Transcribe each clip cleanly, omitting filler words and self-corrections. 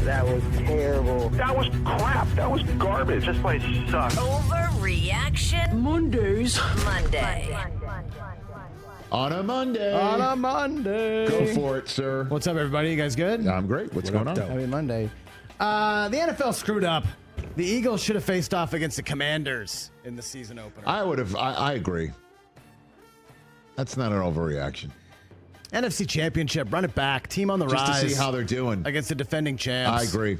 That was terrible. That was crap. That was garbage. This place sucks. Overreaction Mondays. Monday. On a Monday. Go for it, sir. What's up, everybody? You guys good? I'm great. What's going on? Happy Monday. The NFL screwed up. The Eagles should have faced off against the Commanders in the season opener. I agree. That's not an overreaction. NFC Championship, run it back. Team on the rise. Just to see how they're doing. Against the defending champs. I agree.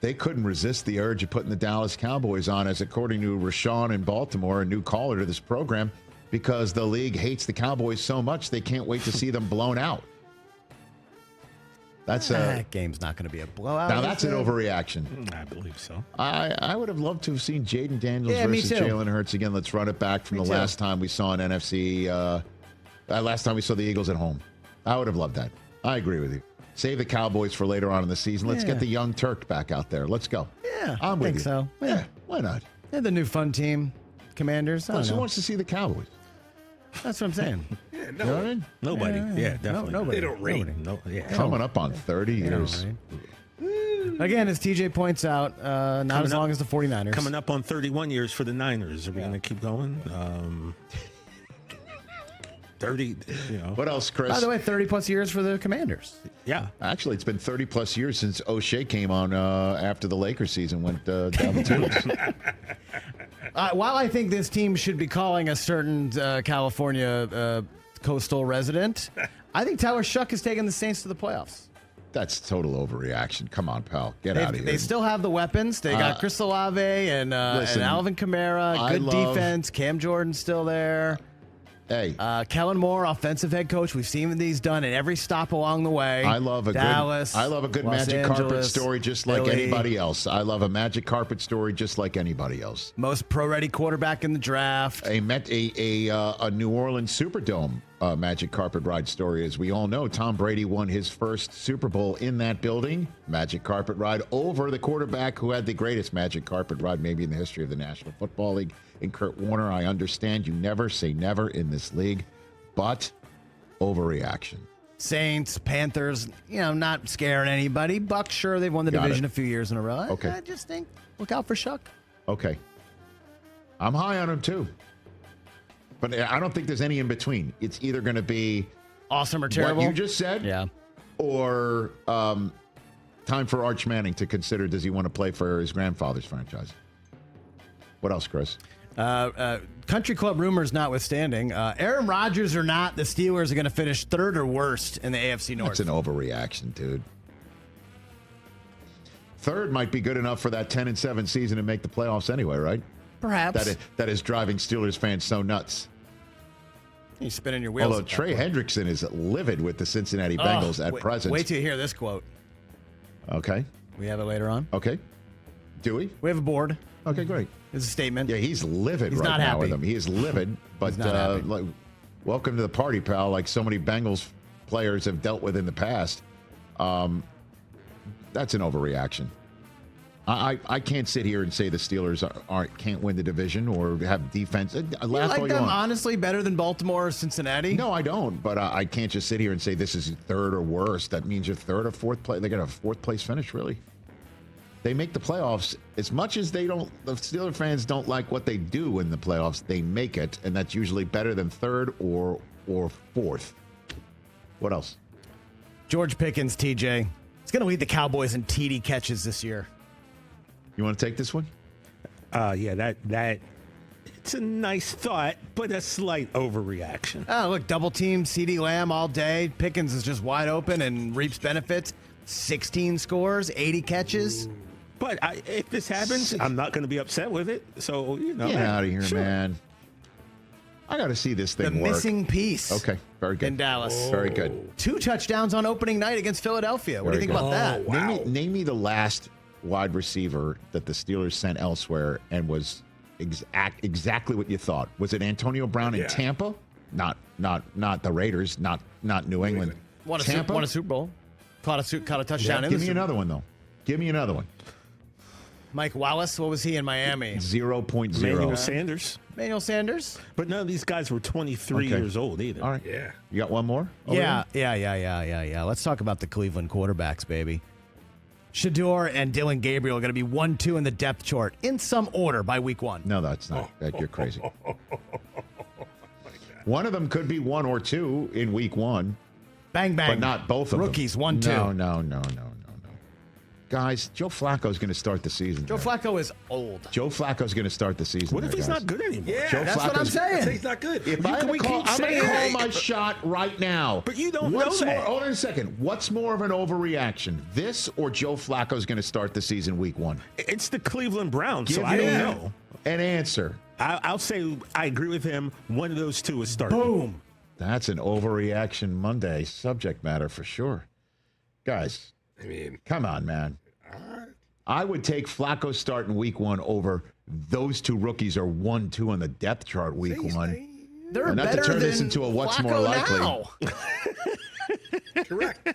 They couldn't resist the urge of putting the Dallas Cowboys on, as according to Rashawn in Baltimore, a new caller to this program, because the league hates the Cowboys so much they can't wait to see them blown out. That game's not going to be a blowout. Now that's an overreaction. I believe so. I would have loved to have seen Jaden Daniels versus Jalen Hurts again. Let's run it back from last time we saw an NFC. Last time we saw the Eagles at home. I would have loved that. I agree with you. Save the Cowboys for later on in the season. Let's get the young Turk back out there. Let's go. Yeah, I'm with you. so. Yeah, why not? They're the new fun team, Commanders. Who wants to see the Cowboys? That's what I'm saying. You know what I mean? Nobody. Yeah, definitely. Nobody. They don't rate. Nobody. Yeah. Coming up on 30 years. Again, as TJ points out, not as long as the 49ers. Coming up on 31 years for the Niners. Are we going to keep going? 30, What else, Chris? By the way, 30-plus years for the Commanders. Yeah. Actually, it's been 30-plus years since O'Shea came on after the Lakers season went down the tubes. While I think this team should be calling a certain California coastal resident, I think Tyler Shough has taken the Saints to the playoffs. That's total overreaction. Come on, pal. Get out of here. They still have the weapons. They got Chris Olave and Alvin Kamara. Good defense. Cam Jordan's still there. Hey, Kellen Moore, offensive head coach. We've seen these done at every stop along the way. I love a Dallas, good Los magic Angeles, carpet story, just like Philly. anybody else. I love a magic carpet story, just like anybody else. Most pro-ready quarterback in the draft. A New Orleans Superdome magic carpet ride story, as we all know. Tom Brady won his first Super Bowl in that building. Magic carpet ride over the quarterback who had the greatest magic carpet ride maybe in the history of the National Football League. In Kurt Warner, I understand you never say never in this league, but overreaction. Saints, Panthers, not scaring anybody. Bucks, sure, they've won the division a few years in a row. Okay. I just think, look out for Shough. Okay. I'm high on him, too. But I don't think there's any in between. It's either going to be awesome or terrible. What you just said, or time for Arch Manning to consider, does he want to play for his grandfather's franchise? What else, Chris? Country club rumors notwithstanding, Aaron Rodgers or not, the Steelers are going to finish third or worst in the AFC North. That's an overreaction, dude. Third might be good enough for that 10-7 season and make the playoffs anyway, right? Perhaps. That is driving Steelers fans so nuts. You spinning your wheels. Although Trey Hendrickson is livid with the Cincinnati Bengals at present. Wait till you hear this quote. Okay. We have it later on. Okay. Do we? We have a board. Okay, great. It's a statement. Yeah, he's livid He's right not now happy. with him. He is livid, but welcome to the party, pal. Like so many Bengals players have dealt with in the past. That's an overreaction. I can't sit here and say the Steelers can't win the division or have defense. You like them honestly better than Baltimore or Cincinnati? No, I don't. But I can't just sit here and say this is third or worse. That means you're third or fourth place. They got a fourth place finish, really. They make the playoffs as much as the Steelers fans don't like what they do in the playoffs. They make it, and that's usually better than third or fourth. What else? George Pickens, TJ. He's going to lead the Cowboys in TD catches this year. You want to take this one? Yeah, that it's a nice thought, but a slight overreaction. Oh, look, double team CeeDee Lamb all day. Pickens is just wide open and reaps benefits. 16 scores, 80 catches. But if this happens, I'm not going to be upset with it. So, Get out of here, man. I got to see this thing The work. missing piece. Okay, very good. In Dallas. Very good. 2 touchdowns on opening night against Philadelphia. What do you think about that? Wow. Name me the last wide receiver that the Steelers sent elsewhere and was exactly what you thought. Was it Antonio Brown in Tampa? Not the Raiders. Not New England. Won a Super Bowl. Caught a touchdown in Give the me Super another one, though. Give me another one. Mike Wallace, what was he in Miami? 0.0. Emmanuel Sanders. But none of these guys were 23 years old either. All right. Yeah. You got one more? Yeah. Let's talk about the Cleveland quarterbacks, baby. Shador and Dylan Gabriel are going to be 1-2 in the depth chart in some order by week 1. No, that's not. You're crazy. One of them could be 1 or 2 in week 1. Bang, bang. But not both of Rookies, them. 1-2. No. Guys, Joe Flacco's going to start the season. Joe Flacco is old. Joe Flacco's going to start the season. What if he's not good anymore? Yeah, Joe That's what I'm Flacco's- saying. He's not good. If I'm going to call my shot right now. But you don't What's know more, that. hold on a second. What's more of an overreaction? This or Joe Flacco's going to start the season week 1? It's the Cleveland Browns, so Give I me don't know. an answer. I'll say I agree with him. One of those two is starting. Boom. That's an overreaction Monday subject matter for sure. Guys, I mean, come on, man. I would take Flacco starting week 1 over those two rookies are 1-2 on the depth chart week 1. They're And not to better turn than this into a what's more Flacco likely. now. correct.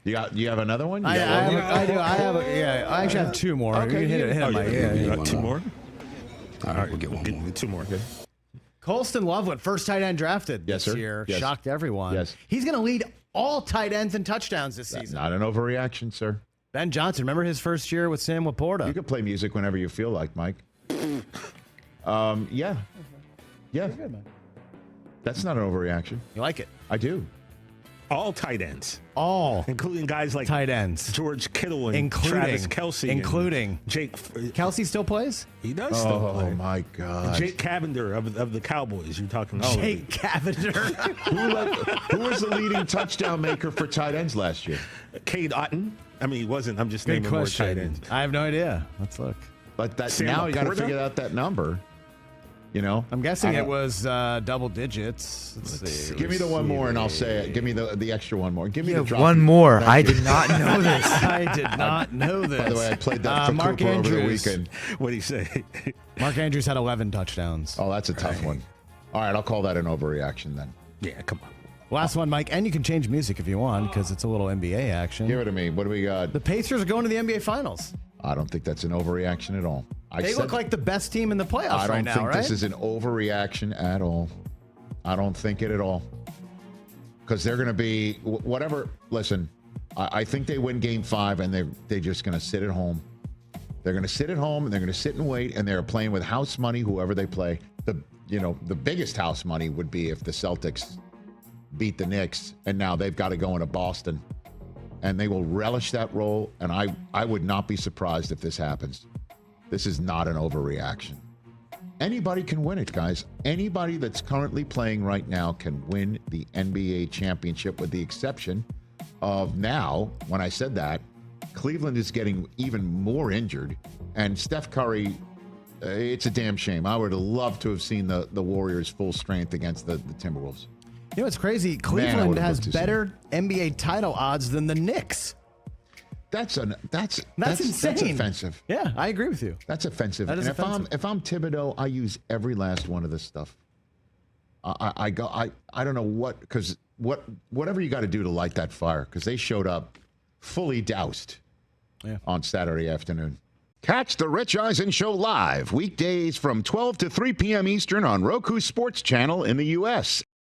You have another one? You I got one more? do. I actually have 2 more. Okay, You can hit it, Oh, Mike. you Yeah. got 2 more? All right, we'll get one more. Get 2 more. Colston Loveland, first tight end drafted Yes, this sir. year. Yes. Shocked everyone. Yes. He's going to lead all tight ends in touchdowns this That's season. not an overreaction, sir. Ben Johnson, remember his first year with Sam Laporta? You can play music whenever you feel like, Mike. Yeah. That's not an overreaction. You like it? I do. All tight ends, All including guys like tight ends. George Kittle and Including- Travis Kelce. including- and Jake. Kelsey still plays? He does still Oh, play. my God. Jake Cavender of the Cowboys. You're talking about. Jake Cavender. Who was the leading touchdown maker for tight ends last year? Cade Otton. I mean, he wasn't. I'm just Good naming more question. tight ends. I have no idea. Let's look. But that Sam now you got to Laporta? figure out that number. You know? I'm guessing I it don't- was double digits. Let's see. Give me the one more and I'll say it. Give me the extra one more. Give me You the have drop. one more. Thank I you. did not know this. I did not know this. By the way, I played that for Mark Cooper over the Andrews. weekend. What do you say? Mark Andrews had 11 touchdowns. Oh, that's a tough one. All right, I'll call that an overreaction then. Yeah, come on. Last one, Mike, and you can change music if you want because it's a little NBA action. Give it to me. What do we got? The Pacers are going to the NBA Finals. I don't think that's an overreaction at all. They look like the best team in the playoffs I don't right now, think right? this is an overreaction at all. I don't think it at all. Because they're going to be whatever. Listen, I think they win Game 5 and they're just going to sit at home. They're going to sit at home and they're going to sit and wait and they're playing with house money. Whoever they play, the biggest house money would be if the Celtics beat the Knicks and now they've got to go into Boston. And they will relish that role. And I would not be surprised if this happens. This is not an overreaction. Anybody can win it, guys. Anybody that's currently playing right now can win the NBA championship with the exception of now, when I said that, Cleveland is getting even more injured. And Steph Curry, it's a damn shame. I would have loved to have seen the Warriors full strength against the Timberwolves. You know, it's crazy. I Cleveland would've has loved to see better NBA title odds than the Knicks. That's insane. That's offensive. Yeah, I agree with you. That's offensive. That is and offensive. if I'm Thibodeau, I use every last one of this stuff. I don't know what, because whatever you got to do to light that fire, because they showed up fully doused on Saturday afternoon. Catch the Rich Eisen Show live weekdays from 12 to 3 p.m. Eastern on Roku Sports Channel in the U.S.